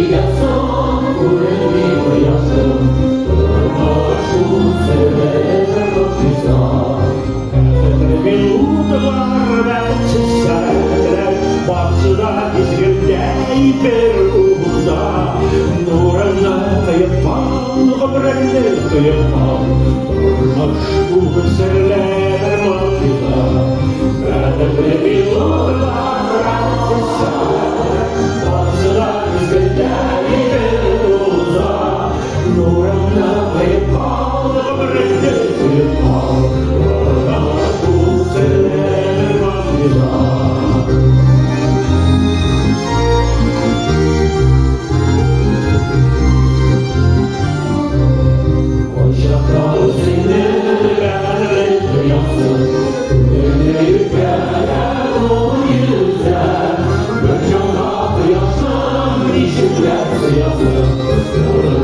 igasın, kuremi uyasın, durmuş bu seneler çok güzel. Minutelar ve çiçekler, başına dizginde bir uza, nuruna kayıpan, ömrünü kayıpan, durmuş bu seneler çok güzel. Minutelar ve çiçekler, başına dizginde bir uza, nuruna kayıpan, ömrünü kayıpan, durmuş bu seneler çok güzel. Şapkalı sinirler duyasın, dönüp gelen o yüzden, göç ona duyasın, işitler sıyasın.